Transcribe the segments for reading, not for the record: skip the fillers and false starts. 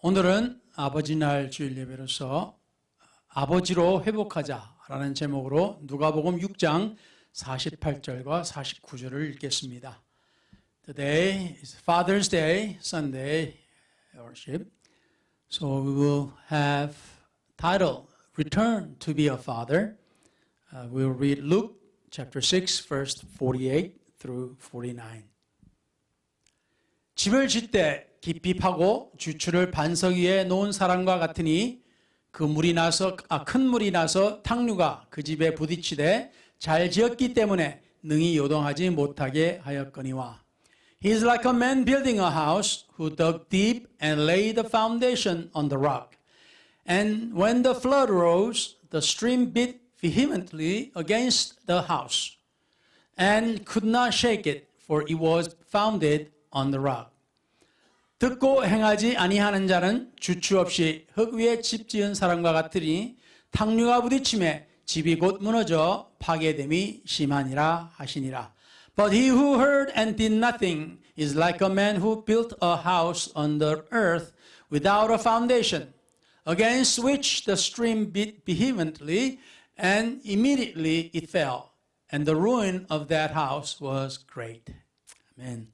오늘은 아버지 날 주일 예배로서 아버지로 회복하자라는 제목으로 누가복음 6장 48절과 49절을 읽겠습니다. Today is Father's Day, Sunday worship. So we will have title, Return to be a Father. We'll read Luke chapter 6, verse 48 through 49. 집을 짓되 깊이 파고 주추를 반석 위에 놓은 사람과 같으니 큰 물이 나서 탕류가 그 집에 부딪히되 잘 지었기 때문에 능히 요동하지 못하게 하였거니와. He is like a man building a house who dug deep and laid the foundation on the rock. And when the flood rose, the stream beat vehemently against the house and could not shake it, for it was founded on the rock. 듣고 행하지 아니하는 자는 주추 없이 흙 위에 집 지은 사람과 같으니 탕류가 부딪힘에 집이 곧 무너져 파괴됨이 심하니라 하시니라. But he who heard and did nothing is like a man who built a house on the earth without a foundation, against which the stream beat vehemently, and immediately it fell, and the ruin of that house was great. 아멘.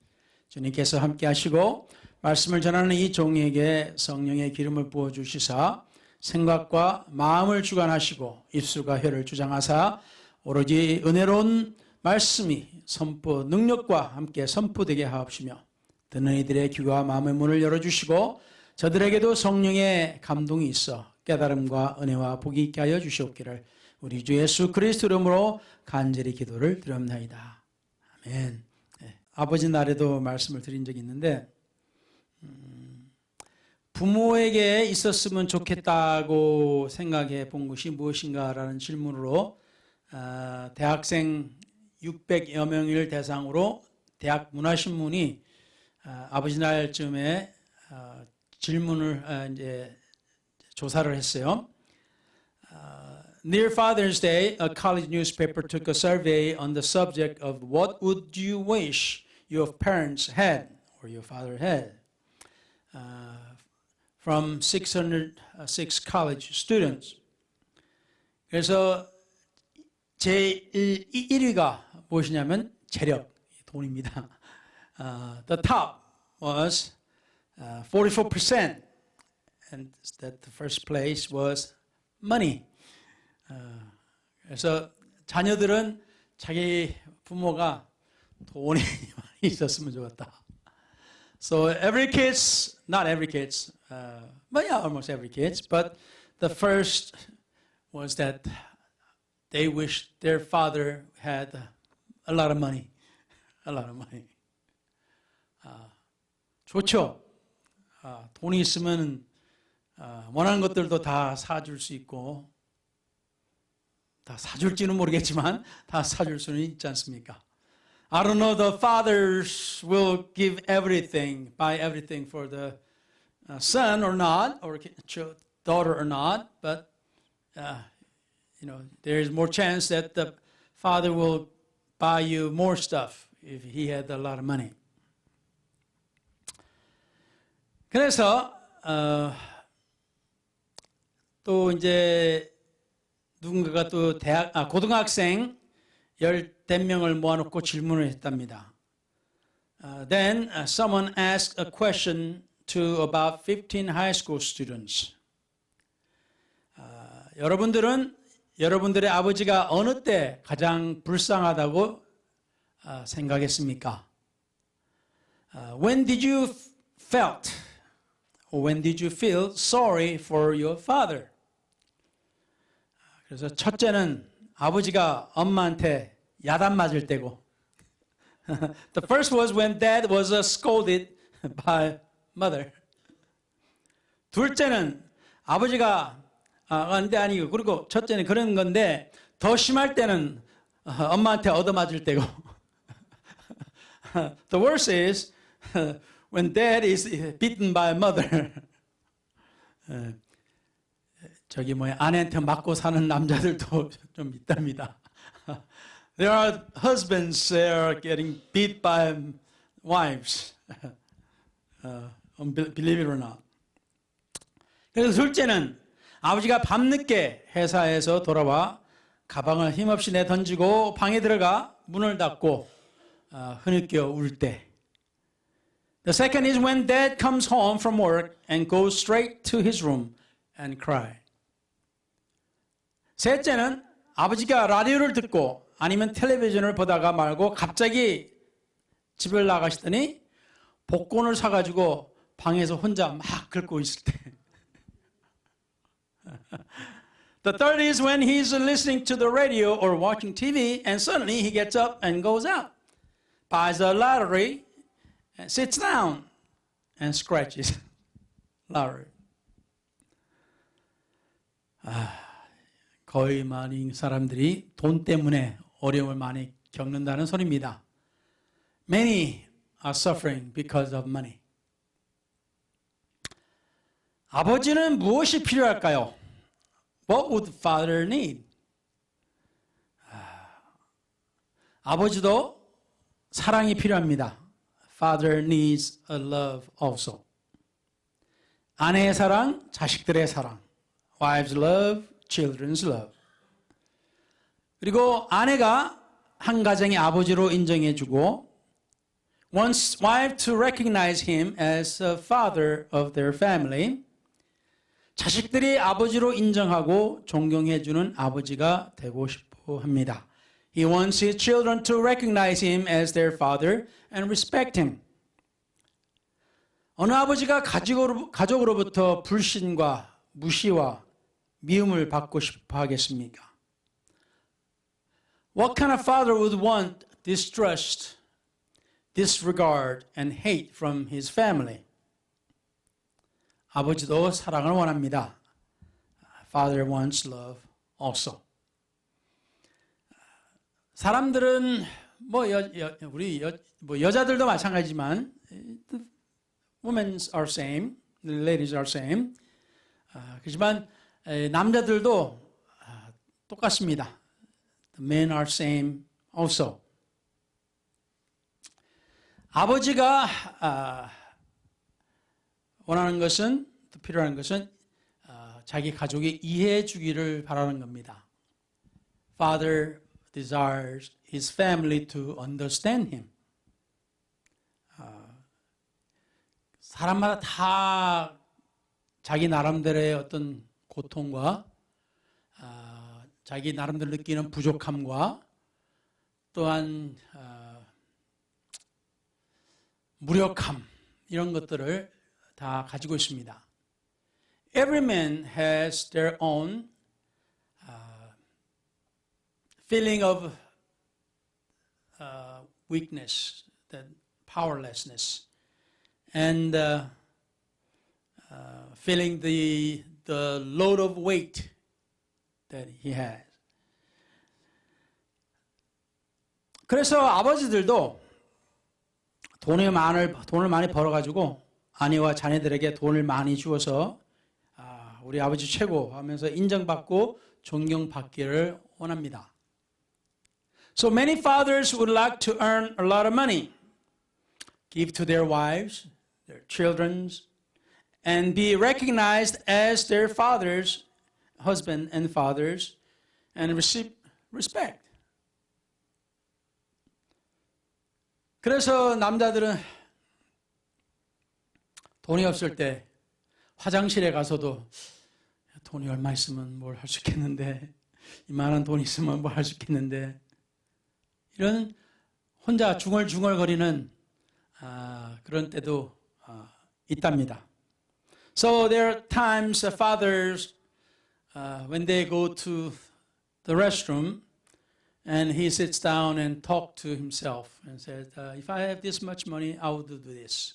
주님께서 함께 하시고 말씀을 전하는 이 종에게 성령의 기름을 부어주시사 생각과 마음을 주관하시고 입술과 혀를 주장하사 오로지 은혜로운 말씀이 선포 능력과 함께 선포되게 하옵시며 듣는 이들의 귀와 마음의 문을 열어주시고 저들에게도 성령의 감동이 있어 깨달음과 은혜와 복이 있게 하여 주시옵기를 우리 주 예수 그리스도 이름으로 간절히 기도를 드립나이다. 아멘. 네. 아버지 날에도 말씀을 드린 적이 있는데 부모에게 있었으면 좋겠다고 생각해 본 것이 무엇인가라는 질문으로 대학생 600여 명을 대상으로 대학 문화신문이 아버지 날쯤에 질문을 이제 조사를 했어요. Near Father's Day, a college newspaper took a survey on the subject of what would you wish your parents had or your father had. From 606 college students. 그래서 제1위가 무엇이냐면 재력, 돈입니다. The top was 44%, and that the first place was money. 그래서 자녀들은 자기 부모가 돈이 많이 있었으면 좋겠다. So every kids, not every kids, but yeah, almost every kids, but the first was that they wished their father had a lot of money. A lot of money. 좋죠. 돈이 있으면 원하는 것들도 다 사줄 수 있고 다 사줄지는 모르겠지만 다 사줄 수는 있지 않습니까? I don't know, the fathers will give everything, buy everything for the son or not, or daughter or not, but there is more chance that the father will buy you more stuff if he had a lot of money. 그래서 또 이제 누군가가 또 고등학생 10명을 모아놓고 질문을 했답니다. Then someone asked a question to about 15 high school students. 여러분들은 여러분들의 아버지가 어느 때 가장 불쌍하다고 생각했습니까? When did you felt or when did you feel sorry for your father? 그래서 첫째는 아버지가 엄마한테 야단 맞을 때고 The first was when dad was scolded by mother. 둘째는 아버지가 근데 아니고 그리고 첫째는 그런 건데 더 심할 때는 엄마한테 얻어맞을 때고 The worst is when dad is beaten by mother. 저기 아내한테 맞고 사는 남자들도 좀 있답니다. There are husbands that are getting beat by wives. Believe it or not. 그래서 둘째는 아버지가 밤늦게 회사에서 돌아와 가방을 힘없이 내던지고 방에 들어가 문을 닫고 흐느껴 울 때. The second is when dad comes home from work and goes straight to his room and cry. 셋째는 아버지가 라디오를 듣고 아니면 텔레비전을 보다가 말고 갑자기 집을 나가시더니 복권을 사가지고 방에서 혼자 막 긁고 있을 때. The third is when he's listening to the radio or watching TV and suddenly he gets up and goes out, buys a lottery, and sits down and scratches lottery. 거의 많은 사람들이 돈 때문에 어려움을 많이 겪는다는 소리입니다. Many are suffering because of money. 아버지는 무엇이 필요할까요? What would father need? 아버지도 사랑이 필요합니다. Father needs a love also. 아내의 사랑, 자식들의 사랑. Wives love, children's love. 그리고 아내가 한 가정의 아버지로 인정해주고 wants wife to recognize him as a father of their family. 자식들이 아버지로 인정하고 존경해주는 아버지가 되고 싶어 합니다. He wants his children to recognize him as their father and respect him. 어느 아버지가 가족으로부터 불신과 무시와 미움을 받고 싶어 하겠습니까? What kind of father would want distrust, disregard, and hate from his family? 아버지도 사랑을 원합니다. Father wants love also. 사람들은 우리 여자들도 마찬가지지만 women are same, ladies are same. 그렇지만 남자들도 똑같습니다. The men are same also. 아버지가 원하는 것은, 또 필요한 것은 자기 가족이 이해해 주기를 바라는 겁니다. Father desires his family to understand him. 사람마다 다 자기 나름대로의 어떤 고통과 자기 나름대로 느끼는 부족함과 또한 무력함 이런 것들을 다 가지고 있습니다. Every man has their own feeling of weakness, that powerlessness, and feeling the load of weight that he has. 그래서 아버지들도 돈을 많이 벌어가지고 아내와 자녀들에게 돈을 많이 주어서 우리 아버지 최고 하면서 인정받고 존경받기를 원합니다. So many fathers would like to earn a lot of money, give to their wives, their children, and be recognized as their fathers, husband and fathers, and receive respect. 그래서 남자들은 돈이 없을 때 화장실에 가서도 돈이 얼마 있으면 뭘 할 수 있겠는데, 이만한 돈 있으면 뭘 할 수 있겠는데, 이런 혼자 중얼중얼거리는 그런 때도 있답니다. So there are times fathers when they go to the restroom and he sits down and talks to himself and says, if I have this much money, I would do this.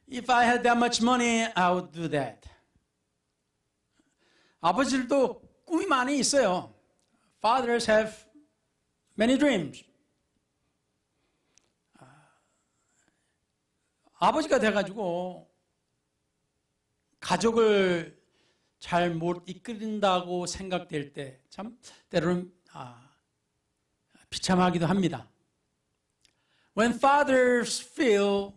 If I had that much money, I would do that. 아버지들도 꿈이 많이 있어요. Fathers have many dreams. 아버지가 돼가지고 가족을 잘 못 이끌린다고 생각될 때 참 때로는 비참하기도 합니다. When fathers feel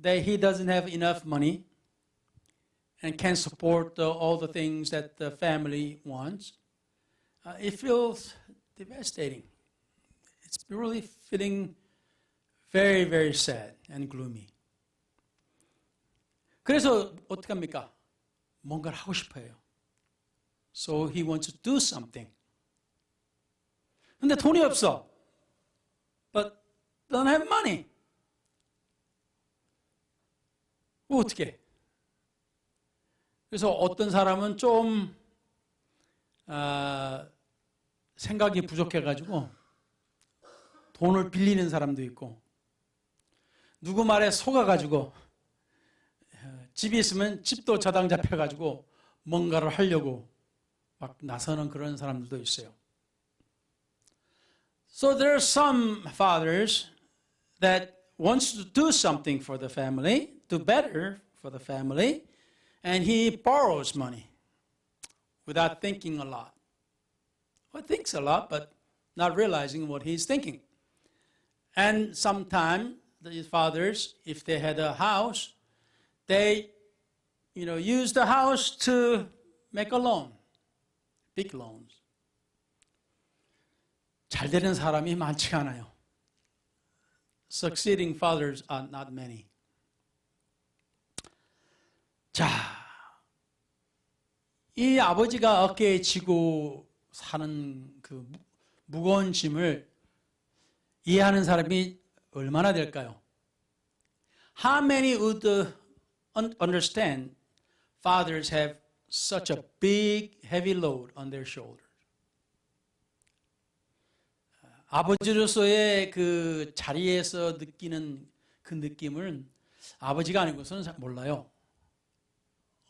that he doesn't have enough money and can't support all the things that the family wants, it feels devastating. It's really feeling very, very sad and gloomy. 그래서 어떻게 합니까? 뭔가를 하고 싶어요. So he wants to do something. 근데 돈이 없어. But don't have money. 어떻게? 그래서 어떤 사람은 좀 생각이 부족해가지고 돈을 빌리는 사람도 있고, 누구 말에 속아가지고 집이 있으면 집도 저당 잡혀가지고 뭔가를 하려고 막 나서는 그런 사람들도 있어요. So there are some fathers that wants to do something for the family, do better for the family, and he borrows money without thinking a lot. Well, thinks a lot, but not realizing what he's thinking. And sometimes the fathers, if they had a house, they, use the house to make a loan, big loans. 잘 되는 사람이 많지 않아요. Succeeding fathers are not many. 자, 이 아버지가 어깨에 지고 사는 그 무거운 짐을 이해하는 사람이 얼마나 될까요? How many would understand fathers have such a big, heavy load on their shoulders? 아버지로서의 그 자리에서 느끼는 그 느낌을 아버지가 아니고서는 몰라요.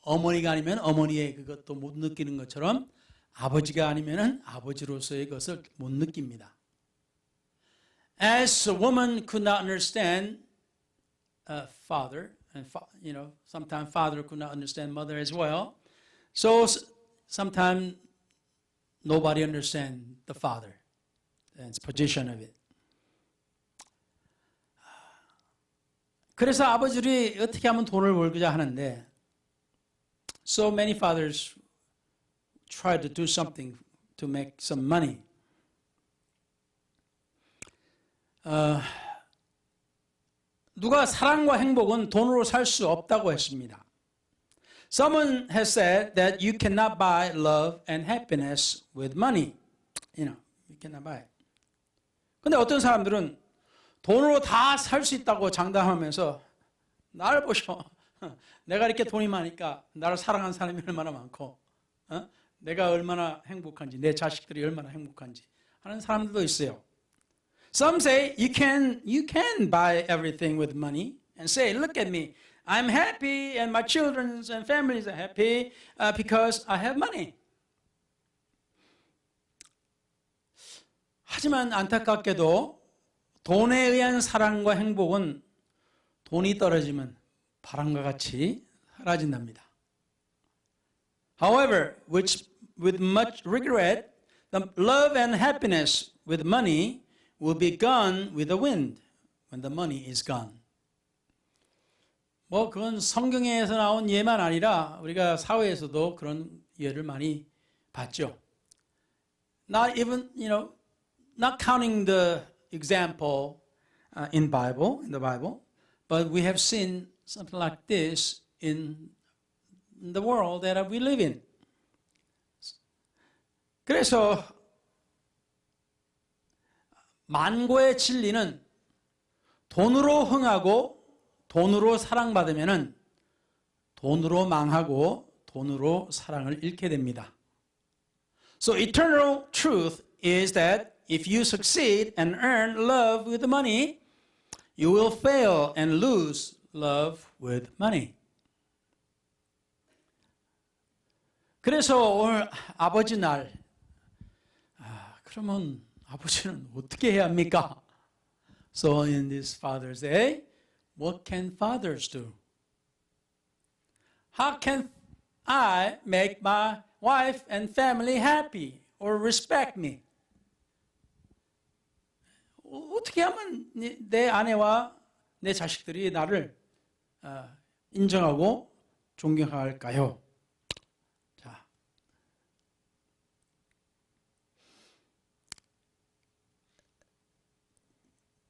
어머니가 아니면 어머니의 그것도 못 느끼는 것처럼 아버지가 아니면 아버지로서의 것을 못 느낍니다. As a woman could not understand a father, and sometimes father could not understand mother as well, so sometimes nobody understands the father and its position of it. 그래서 아버지들이 어떻게 하면 돈을 벌고자 하는데, so many fathers try to do something to make some money. 누가 사랑과 행복은 돈으로 살 수 없다고 했습니다. Someone has said that you cannot buy love and happiness with money. You cannot buy it. 근데 어떤 사람들은 돈으로 다 살 수 있다고 장담하면서 나를 보셔. 내가 이렇게 돈이 많으니까 나를 사랑하는 사람이 얼마나 많고 내가 얼마나 행복한지, 내 자식들이 얼마나 행복한지 하는 사람들도 있어요. Some say you can buy everything with money and say, look at me, I'm happy and my children and families are happy because I have money. 하지만 안타깝게도 돈에 의한 사랑과 행복은 돈이 떨어지면 바람과 같이 사라진답니다. However, with much regret, the love and happiness with money will be gone with the wind when the money is gone. 그건 성경에서 나온 예만 아니라 우리가 사회에서도 그런 예를 많이 봤죠. Not even, not counting the example in the Bible, but we have seen something like this in the world that we live in. 그래서 만고의 진리는 돈으로 흥하고 돈으로 사랑받으면은 돈으로 망하고 돈으로 사랑을 잃게 됩니다. So eternal truth is that if you succeed and earn love with money, you will fail and lose love with money. 그래서 오늘 아버지 날, 그러면 아버지는 어떻게 해야 합니까? So in this Father's Day, what can fathers do? How can I make my wife and family happy or respect me? 어떻게 하면 내 아내와 내 자식들이 나를 인정하고 존경할까요? 자,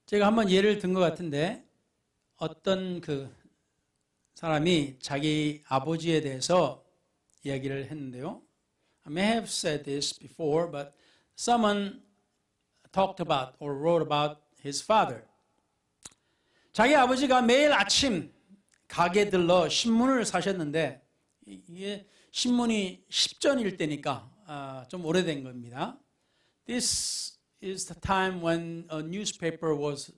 제가 한번 예를 든 것 같은데 어떤 그 사람이 자기 아버지에 대해서 이야기를 했는데요. I may have said this before, but someone talked about or wrote about his father. 자기 아버지가 매일 아침 가게 들러 신문을 사셨는데 이게 신문이 10전일 때니까 좀 오래된 겁니다. This is the time when a newspaper was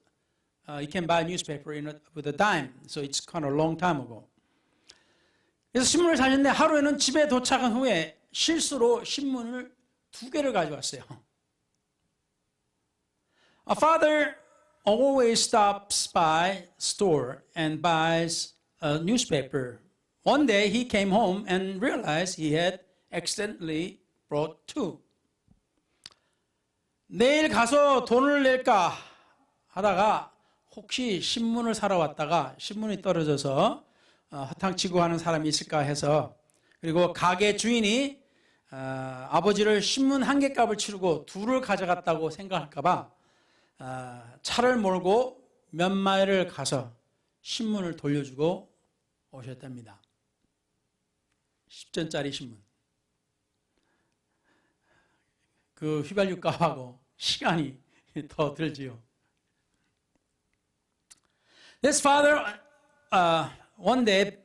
you can buy a newspaper with a dime, so it's kind of a long time ago. 그래서 신문을 사셨는데 하루에는 집에 도착한 후에 실수로 신문을 2개를 가져왔어요. A father always stops by store and buys a newspaper. One day he came home and realized he had accidentally brought 2. 내일 가서 돈을 낼까 하다가 혹시 신문을 사러 왔다가 신문이 떨어져서 허탕치고 하는 사람이 있을까 해서 그리고 가게 주인이 아버지를 신문 1개 값을 치르고 2를 가져갔다고 생각할까 봐 차를 몰고 몇 마일을 가서 신문을 돌려주고 오셨답니다. 10전짜리 신문. 그 휘발유 값하고 시간이 더 들지요. This father one day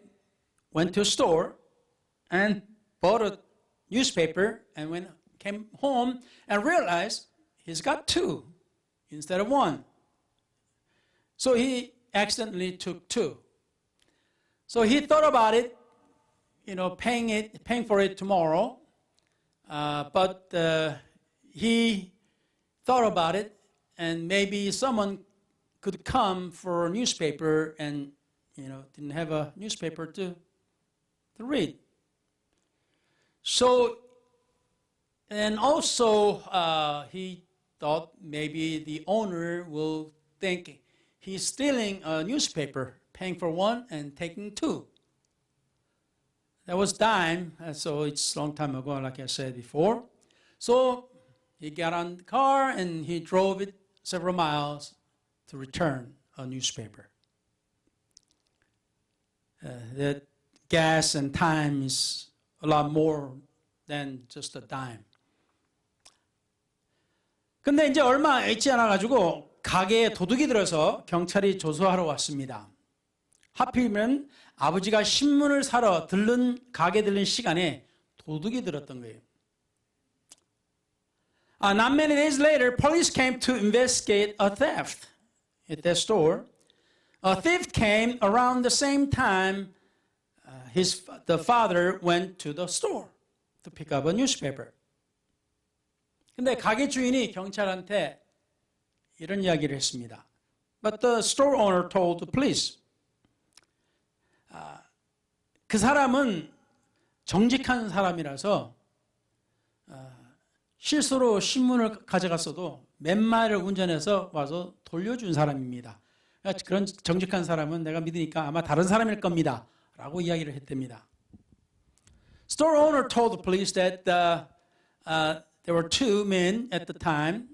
went to a store and bought a newspaper and when came home and realized he's got 2 instead of 1. So he accidentally took 2. So he thought about it, paying for it tomorrow. But he thought about it, and maybe someone could come for a newspaper and didn't have a newspaper to read. So, and also he thought maybe the owner will think he's stealing a newspaper, paying for 1 and taking 2. That was dime, so it's a long time ago, like I said before. So he got on the car and he drove it several miles to return a newspaper. The gas and time is a lot more than just a dime. 근데 이제 얼마 있지 않아 가지고 가게에 도둑이 들어서 경찰이 조사하러 왔습니다. 하필이면 아버지가 신문을 사러 가게 들른 시간에 도둑이 들었던 거예요. Not many days later, police came to investigate a theft at that store. A thief came around the same time the father went to the store to pick up a newspaper. 근데 가게 주인이 경찰한테 이런 이야기를 했습니다. But the store owner told the police. 그 사람은 정직한 사람이라서 실수로 신문을 가져갔어도 몇 마일을 운전해서 와서 돌려준 사람입니다. 그런 정직한 사람은 내가 믿으니까 아마 다른 사람일 겁니다. 라고 이야기를 했답니다. Store owner told the police that there were 2 men at the time,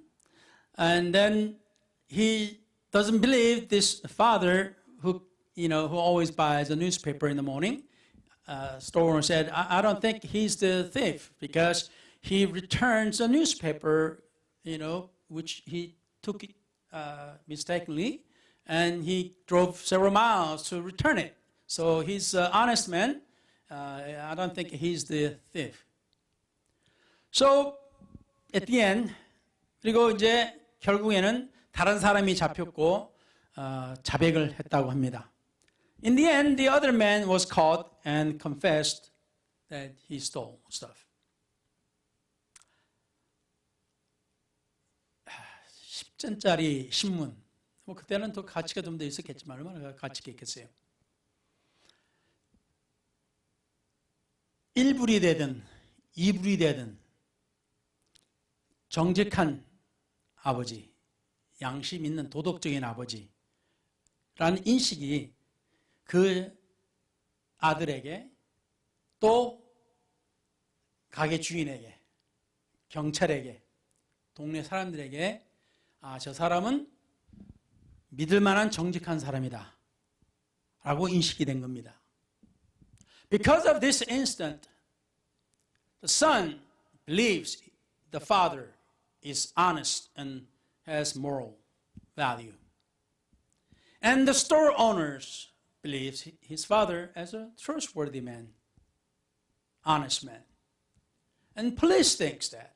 and then he doesn't believe this father who always buys a newspaper in the morning. Store owner said, I don't think he's the thief because he returns a newspaper, which he took it mistakenly, and he drove several miles to return it. So he's an honest man. I don't think he's the thief. So at the end, 그리고 이제 결국에는 다른 사람이 잡혔고 자백을 했다고 합니다. In the end, the other man was caught and confessed that he stole stuff. 10전짜리 신문. 그때는 더 가치가 좀 더 있었겠지만 얼마나 가치가 있겠어요. 1불이 되든 2불이 되든 정직한 아버지, 양심 있는 도덕적인 아버지라는 인식이 그 아들에게 또 가게 주인에게, 경찰에게, 동네 사람들에게 저 사람은 믿을 만한 정직한 사람이다 라고 인식이 된 겁니다. Because of this incident, the son believes the father is honest and has moral value. And the store owners believes his father as a trustworthy man, honest man. And police thinks that.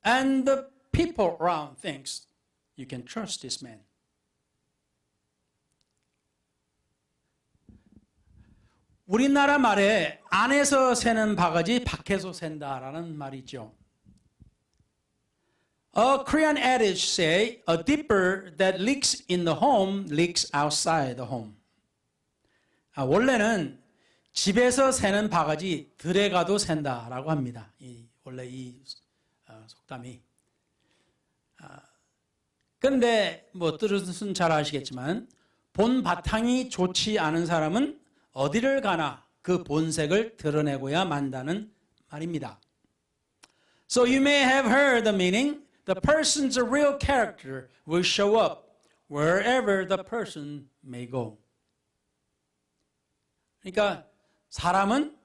And the people around thinks you can trust this man. 우리나라 말에 안에서 새는 바가지 밖에서 샌다라는 말이 있죠. A Korean adage say, a dipper that leaks in the home leaks outside the home. 원래는 집에서 새는 바가지 들에 가도 샌다라고 합니다. 원래 이 속담이. 그런데 뭐 뜻은 잘 아시겠지만 본 바탕이 좋지 않은 사람은 어디를 가나 그 본색을 드러내고야 만다는 말입니다. So you may have heard the meaning. The person's real character will show up wherever the person may go. 그러니까 사람은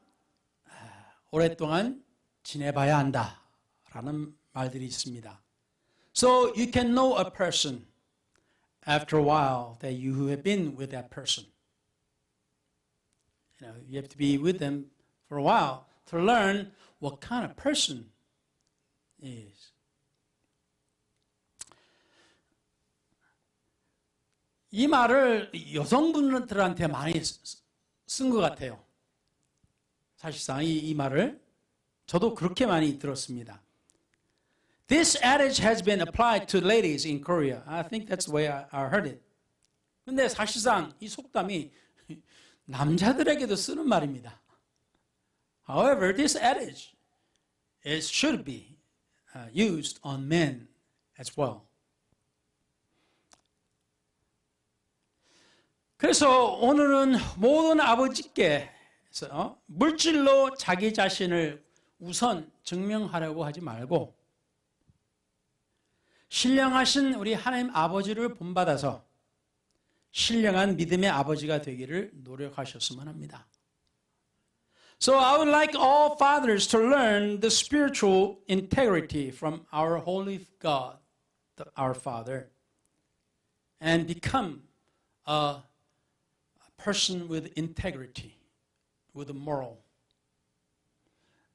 오랫동안 지내봐야 한다라는 말들이 있습니다. So you can know a person after a while that you have been with that person. You have to be with them for a while to learn what kind of person is. 이 말을 여성분들한테 많이 쓴 것 같아요. 사실상 이 말을 저도 그렇게 많이 들었습니다. This adage has been applied to ladies in Korea. I think that's the way I heard it. 근데 사실상 이 속담이 남자들에게도 쓰는 말입니다. However, this adage should be used on men as well. 그래서 오늘은 모든 아버지께서 물질로 자기 자신을 우선 증명하려고 하지 말고 신령하신 우리 하나님 아버지를 본받아서 신령한 믿음의 아버지가 되기를 노력하셨으면 합니다. So I would like all fathers to learn the spiritual integrity from our holy God, our Father, and become a person with integrity, with a moral,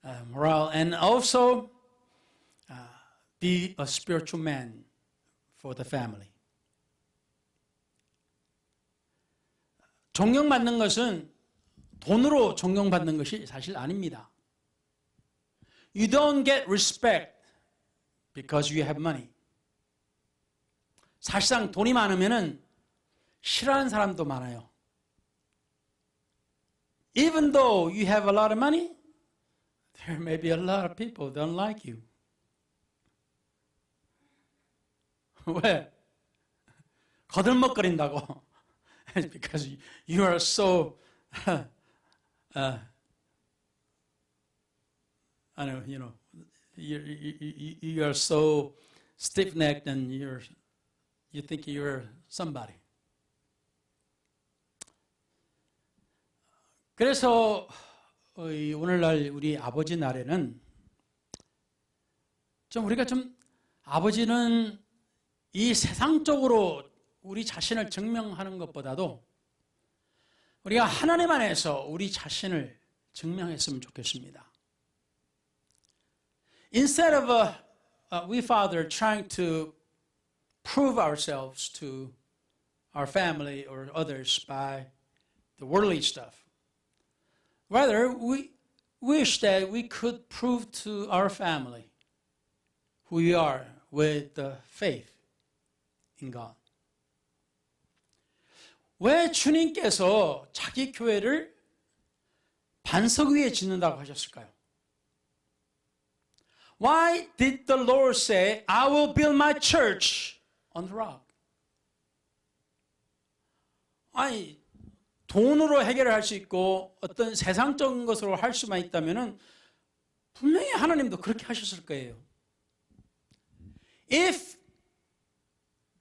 and also be a spiritual man for the family. 존경받는 것은 돈으로 존경받는 것이 사실 아닙니다. You don't get respect because you have money. 사실상 돈이 많으면은 싫어하는 사람도 많아요. Even though you have a lot of money, there may be a lot of people who don't like you. 왜? 거들먹거린다고. Because you are so, I know, you are so stiff-necked and you think you're somebody. 그래서 오늘날 우리 아버지 날에는 우리가 아버지는 이 세상적으로 우리 자신을 증명하는 것보다도 우리가 하나님 안에서 우리 자신을 증명했으면 좋겠습니다. Instead of we father trying to prove ourselves to our family or others by the worldly stuff, rather we wish that we could prove to our family who we are with the faith in God. 왜 주님께서 자기 교회를 반석 위에 짓는다고 하셨을까요? Why did the Lord say, I will build my church on the rock? 아니, 돈으로 해결을 할 수 있고 어떤 세상적인 것으로 할 수만 있다면은 분명히 하나님도 그렇게 하셨을 거예요. If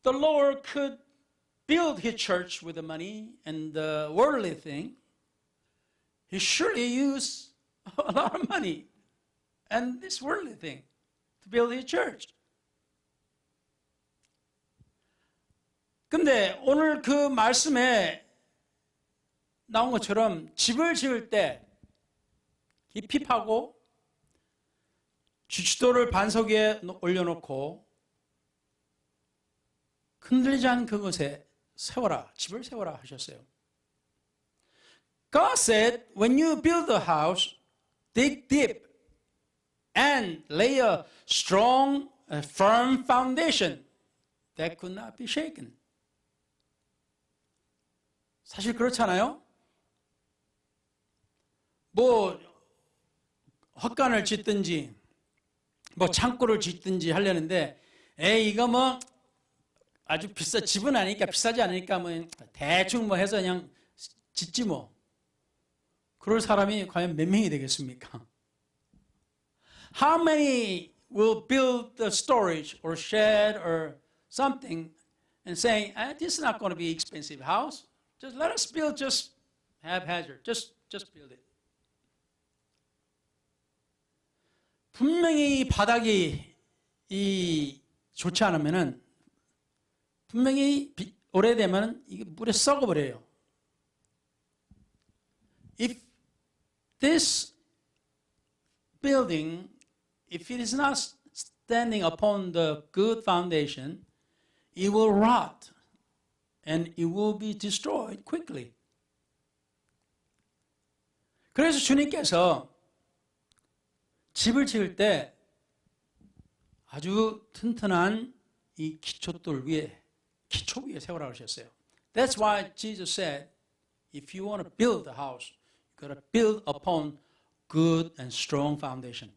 the Lord could build His church with the money and the worldly thing, He surely used a lot of money and this worldly thing to build His church. 근데 오늘 그 말씀에 나온 것처럼 집을 지을 때 깊이 파고 주치도를 반석 위에 올려놓고 흔들리지 않은 그것에 세워라, 집을 세워라 하셨어요. God said, when you build a house, dig deep and lay a strong, firm foundation that could not be shaken. 사실 그렇잖아요. 뭐 헛간을 짓든지 뭐 창고를 짓든지 하려는데 이거 뭐 아주 집은 아니니까 비싸지 않으니까 뭐 대충 뭐 해서 그냥 짓지 뭐. 그럴 사람이 과연 몇 명이 되겠습니까? How many will build the storage or shed or something and saying, this is not going to be expensive house. Just let us build just haphazard. Just build it. 분명히 이 바닥이 좋지 않으면은 분명히 오래되면 이게 물에 썩어버려요. If this building, if it is not standing upon the good foundation, it will rot and it will be destroyed quickly. 그래서 주님께서 집을 지을 때 아주 튼튼한 이 기초 위에 세우라고 하셨어요. That's why Jesus said, if you want to build a house, you got to build upon good and strong foundation.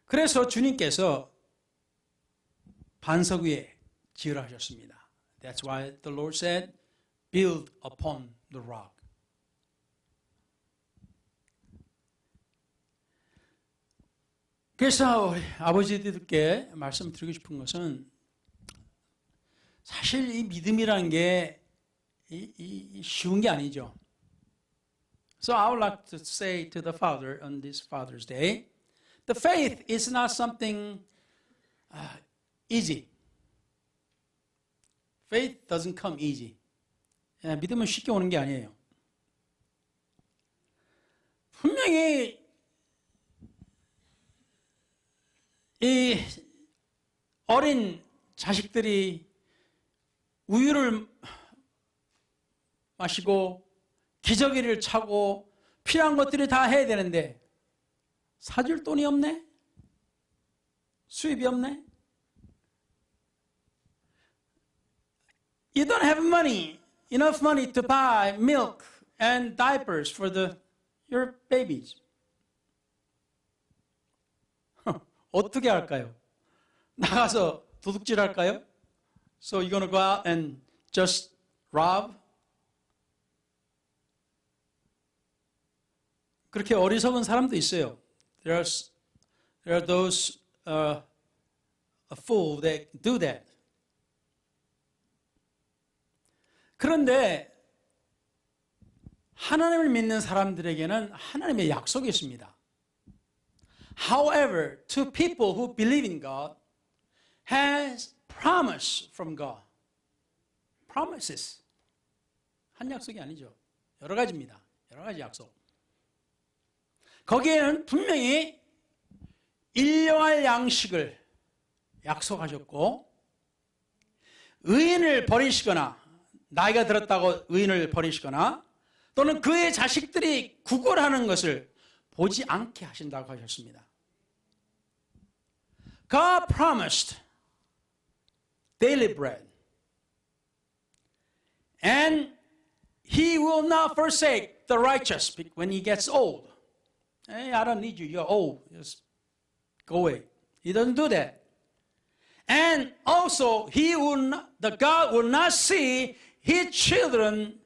그래서 주님께서 반석 위에 지으라 하셨습니다. That's why the Lord said, build upon the rock. 그래서 아버지들께 말씀드리고 싶은 것은 사실 이 믿음이라는 게 쉬운 게 아니죠. So I would like to say to the Father on this Father's Day, the faith is not something easy. Faith doesn't come easy. 믿음은 쉽게 오는 게 아니에요. 분명히 이 어린 자식들이 우유를 마시고 기저귀를 차고 필요한 것들을 다 해야 되는데 사줄 돈이 없네? 수입이 없네? You don't have enough money to buy milk and diapers for your babies. 어떻게 할까요? 나가서 도둑질 할까요? So you're going to go out and just rob? 그렇게 어리석은 사람도 있어요. There are those a fool that do that. 그런데 하나님을 믿는 사람들에게는 하나님의 약속이 있습니다. However, to people who believe in God, has promise from God. Promises. 한 약속이 아니죠. 여러 가지입니다. 여러 가지 약속. 거기에는 분명히 일용할 양식을 약속하셨고 의인을 버리시거나 나이가 들었다고 의인을 버리시거나 또는 그의 자식들이 구걸하는 것을 보지 않게 하신다고 하셨습니다. God promised daily bread. And He will not forsake the righteous when he gets old. Hey, I don't need you. You're old. Just go away. He doesn't do that. And also, the God will not see his children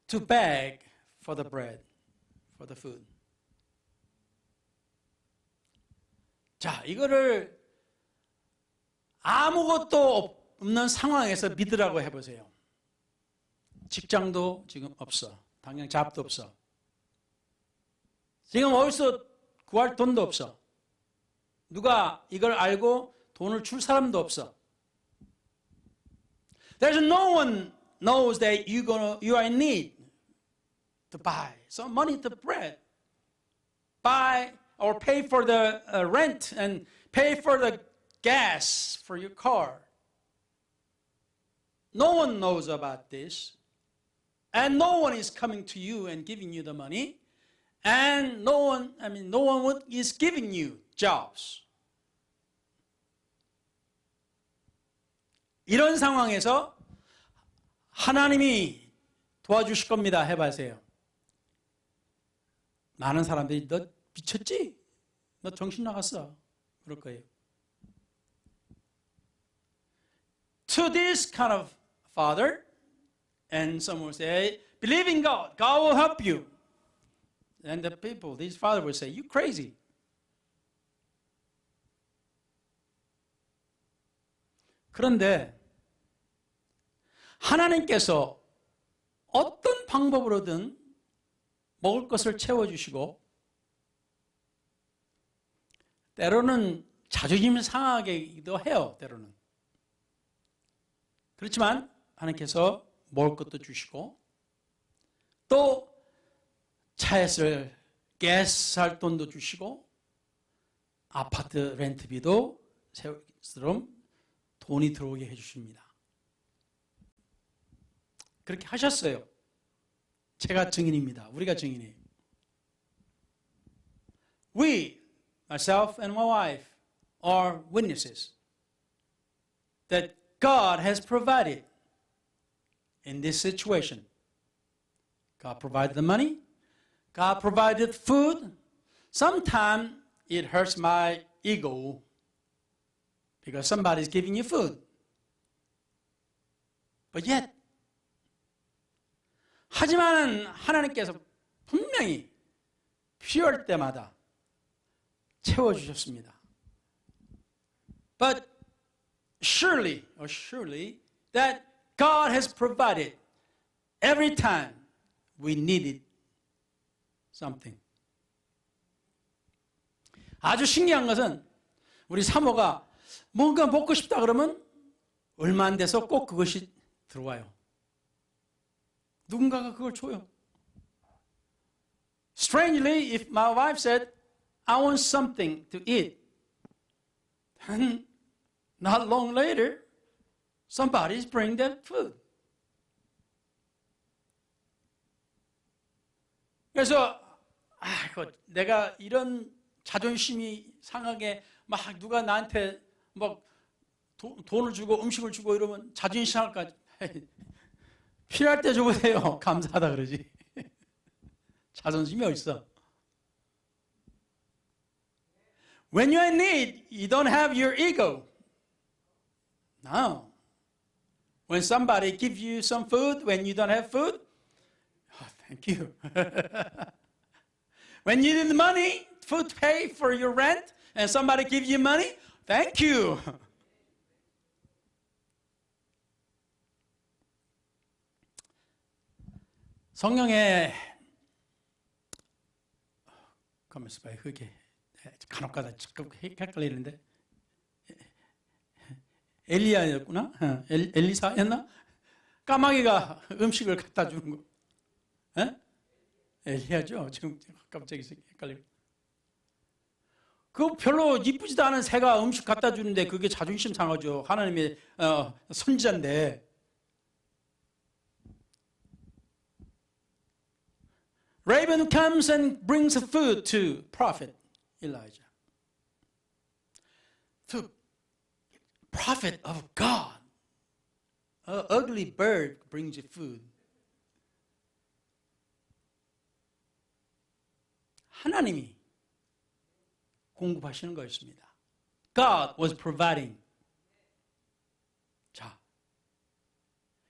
to beg for the bread, for the food. 자, 이거를 아무것도 없는 상황에서 믿으라고 해보세요. 직장도 지금 없어. 당장 잡도 없어. 지금 어디서 구할 돈도 없어. 누가 이걸 알고 돈을 줄 사람도 없어. There's no one knows that you are in need to buy some money to bread, buy or pay for the rent and pay for the gas for your car. No one knows about this, and no one is coming to you and giving you the money, and no one is giving you jobs. 이런 상황에서 하나님이 도와주실 겁니다. 해봐세요. 많은 사람들이 너 미쳤지? 너 정신 나갔어. 그럴 거예요. To this kind of father, and some will say, believe in God. God will help you. And the people, this father will say, you crazy. 그런데 하나님께서 어떤 방법으로든 먹을 것을 채워주시고 때로는 자존심 상하기도 해요. 때로는. 그렇지만 하나님께서 먹을 것도 주시고 또 차에 쓸 가스 살 돈도 주시고 아파트 렌트비도 새처럼 돈이 들어오게 해주십니다. 그렇게 하셨어요. 제가 증인입니다. 우리가 증인이에요. We, myself and my wife, are witnesses that God has provided in this situation. God provided the money. God provided food. Sometimes it hurts my ego because somebody's giving you food. But yet, 하지만 하나님께서 분명히 필요할 때마다 채워주셨습니다. But surely that God has provided every time we needed something. 아주 신기한 것은 우리 사모가 뭔가 먹고 싶다 그러면 얼마 안 돼서 꼭 그것이 들어와요. 누군가가 그걸 줘요. Strangely, if my wife said, I want something to eat, and not long later, somebody's bringing that food. 그래서 내가 이런 자존심이 상하게 막 누가 나한테 막 돈을 주고 음식을 주고 이러면 자존심 상할까? 필요할 때 줘보세요. 감사하다 그러지. 자존심이 어딨어? When you're in need, you don't have your ego. No. When somebody gives you some food, when you don't have food, oh, thank you. When you need money to pay for your rent, and somebody gives you money, thank you. 성경에 가만있어 봐요. 그게 간혹가다 헷갈리는데 엘리야였구나? 엘리사였나? 까마귀가 음식을 갖다 주는 거. 에? 엘리야죠. 지금 갑자기 헷갈리고. 그 별로 이쁘지도 않은 새가 음식 갖다 주는데 그게 자존심 상하죠. 하나님의 선지자인데. Raven comes and brings food to prophet Elijah. The prophet of God. An ugly bird brings you food. 하나님이 공급하시는 것입니다. God was providing. 자,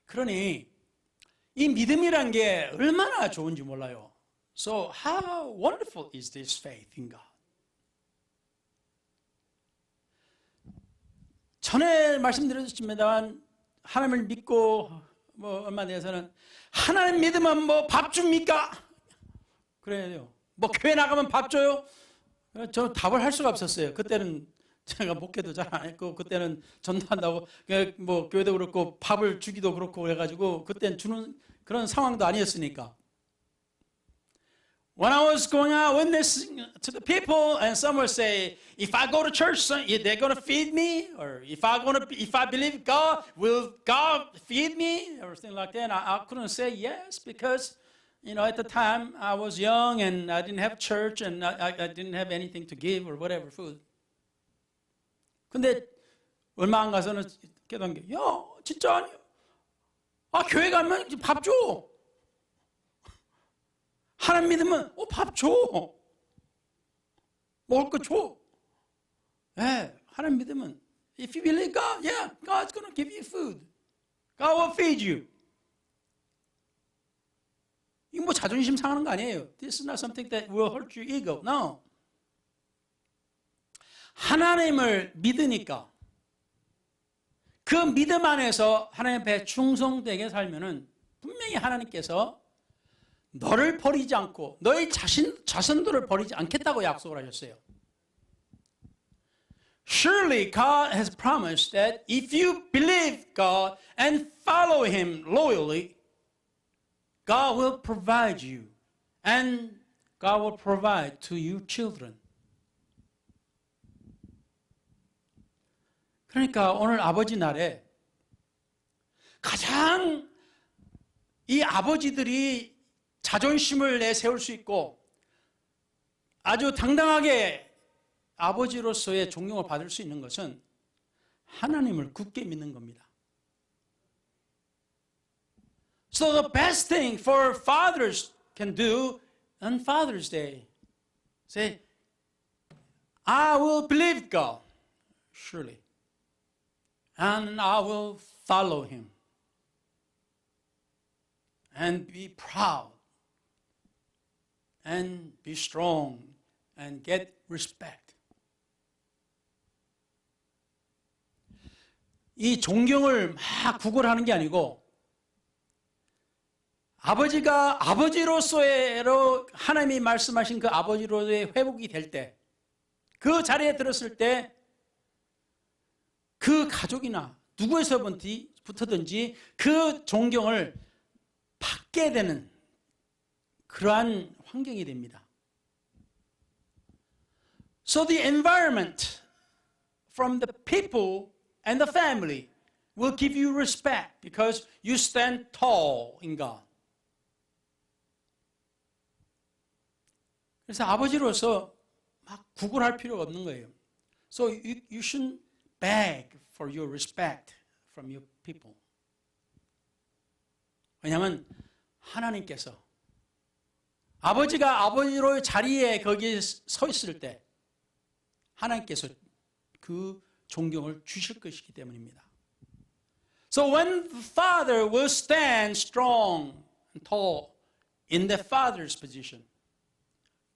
그러니 이 믿음이란 게 얼마나 좋은지 몰라요. So how wonderful is this faith in God? 전에 말씀드렸습니다만 하나님을 믿고 뭐 얼마 내에서는 하나님 믿으면 뭐 밥 줍니까? 그래요. 뭐 교회 나가면 밥 줘요? 저 답을 할 수가 없었어요. 그때는 제가 목회도 잘 안 했고 그때는 전도한다고 뭐 교회도 그렇고 밥을 주기도 그렇고 그래가지고 그때는 주는 그런 상황도 아니었으니까. When I was going out witnessing to the people, and some would say, "If I go to church, they're going to feed me," or "If I believe God, will God feed me?" or something like that. And I couldn't say yes because, at the time I was young and I didn't have church and I didn't have anything to give or whatever food. 근데 얼마 안 가서는 깨닫는 게, 야, 진짜 아니야. 교회 가면 밥 줘. 하나님 믿으면 밥 줘. 먹을 거 줘. 네, 하나님 믿으면 if you believe God, yeah, God's going to give you food. God will feed you. 이거 뭐 자존심 상하는 거 아니에요. This is not something that will hurt your ego. No. 하나님을 믿으니까 그 믿음 안에서 하나님 앞에 충성되게 살면은 분명히 하나님께서 너를 버리지 않고 너의 자손들을 버리지 않겠다고 약속을 하셨어요. Surely God has promised that if you believe God and follow Him loyally, God will provide you and God will provide to your children. 그러니까 오늘 아버지 날에 가장 이 아버지들이 자존심을 내세울 수 있고 아주 당당하게 아버지로서의 존경을 받을 수 있는 것은 하나님을 굳게 믿는 겁니다. So the best thing for fathers can do on Father's Day, say, I will believe God, surely, and I will follow Him, and be proud, and be strong, and get respect. 이 존경을 막 구걸하는 게 아니고 아버지가 아버지로서의 하나님이 말씀하신 그 아버지로의 회복이 될 때, 그 자리에 들었을 때 그 가족이나 누구에서부터든지 그 존경을 받게 되는 그러한 환경이 됩니다. So the environment from the people and the family will give you respect because you stand tall in God. 그래서 아버지로서 막 구걸할 필요가 없는 거예요. So you shouldn't beg for your respect from your people. 왜냐하면 하나님께서 아버지가 아버지로의 자리에 거기에 서 있을 때 하나님께서 그 존경을 주실 것이기 때문입니다. So when the father will stand strong and tall in the father's position,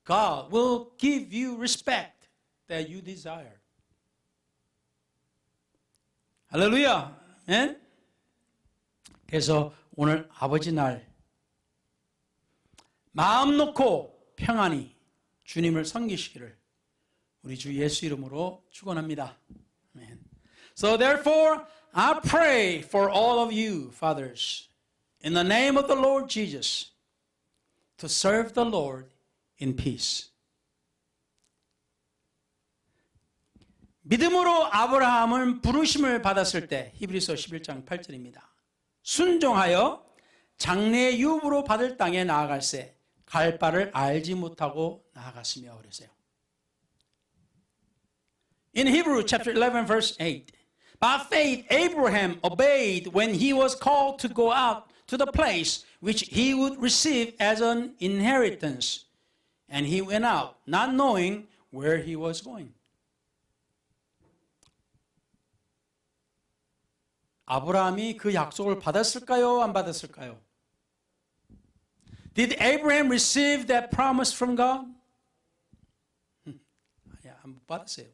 God will give you respect that you desire. 할렐루야. 예? 그래서 오늘 아버지 날 마음 놓고 평안히 주님을 섬기시기를 우리 주 예수 이름으로 축원합니다. 아멘. So therefore I pray for all of you fathers in the name of the Lord Jesus to serve the Lord in peace. 믿음으로 아브라함은 부르심을 받았을 때 히브리서 11장 8절입니다. 순종하여 장래 유업으로 받을 땅에 나아갈새 갈 바를 알지 못하고 나아갔으며 그랬어요. In Hebrew chapter 11 verse 8, by faith Abraham obeyed when he was called to go out to the place which he would receive as an inheritance. And he went out, not knowing where he was going. 아브라함이 그 약속을 받았을까요? 안 받았을까요? Did Abraham receive that promise from God? 못 받았어요.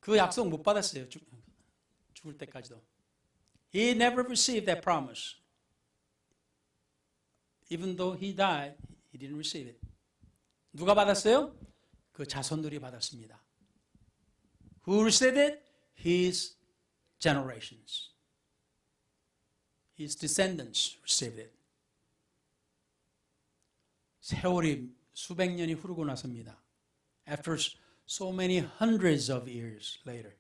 그 약속 못 받았어요. 죽을 때까지도. He never received that promise. Even though he died, he didn't receive it. 누가 받았어요? 그 자손들이 받았습니다. Who received it? His generations. His descendants received it. 세월이 수백 년이 흐르고 나서입니다. After so many hundreds of years later.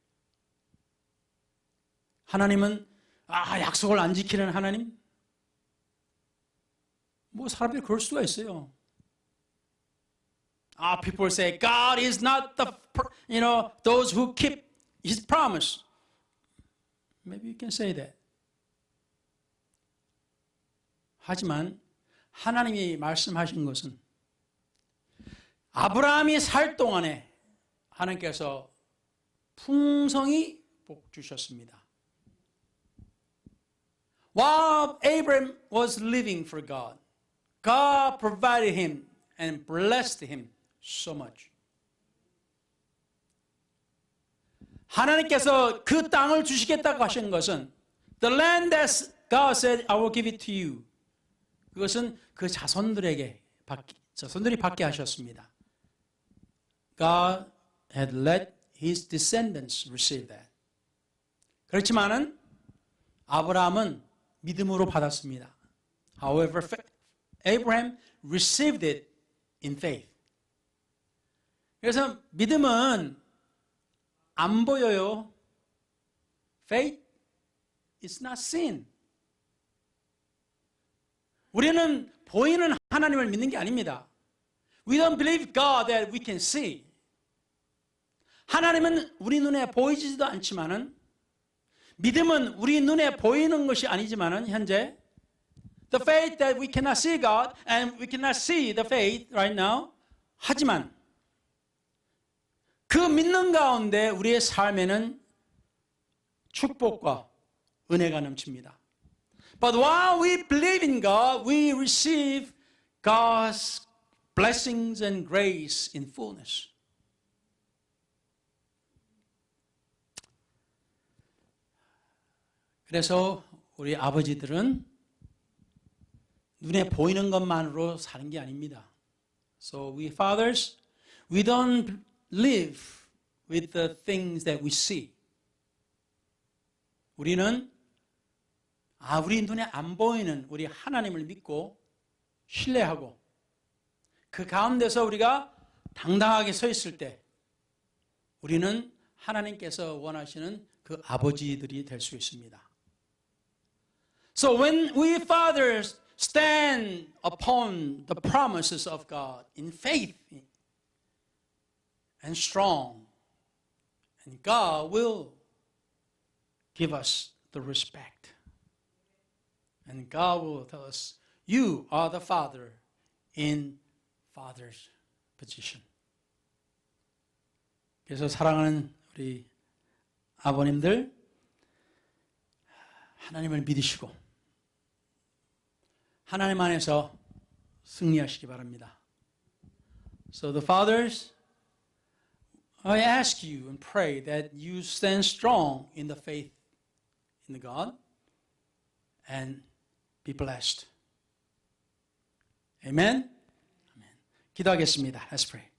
하나님은 약속을 안 지키는 하나님? 뭐 사람들이 그럴 수가 있어요. People say God is not those who keep His promise. Maybe you can say that. 하지만 하나님이 말씀하신 것은 아브라함이 살 동안에 하나님께서 풍성히 복 주셨습니다. While Abraham was living for God, God provided him and blessed him so much. 하나님께서 그 땅을 주시겠다고 하신 것은 the land that God said, I will give it to you. 그것은 그 자손들이 받게 하셨습니다. God had let his descendants receive that. 그렇지만은 아브라함은 믿음으로 받았습니다. However, Abraham received it in faith. 그래서 믿음은 안 보여요. Faith is not seen. 우리는 보이는 하나님을 믿는 게 아닙니다. We don't believe God that we can see. 하나님은 우리 눈에 보이지도 않지만은 믿음은 우리 눈에 보이는 것이 아니지만은 현재 the faith that we cannot see God and we cannot see the faith right now. 하지만 그 믿는 가운데 우리의 삶에는 축복과 은혜가 넘칩니다. But while we believe in God, we receive God's blessings and grace in fullness. 그래서 우리 아버지들은 눈에 보이는 것만으로 사는 게 아닙니다. So we fathers, we don't live with the things that we see. 우리는 우리 눈에 안 보이는 우리 하나님을 믿고 신뢰하고 그 가운데서 우리가 당당하게 서 있을 때 우리는 하나님께서 원하시는 그 아버지들이 될 수 있습니다. So when we fathers stand upon the promises of God in faith and strong, and God will give us the respect. And God will tell us, you are the father in father's position. 그래서 사랑하는 우리 아버님들, 하나님을 믿으시고 하나님 안에서 승리하시기 바랍니다. So the fathers, I ask you and pray that you stand strong in the faith in God and be blessed. Amen? Amen. 기도하겠습니다. Let's pray.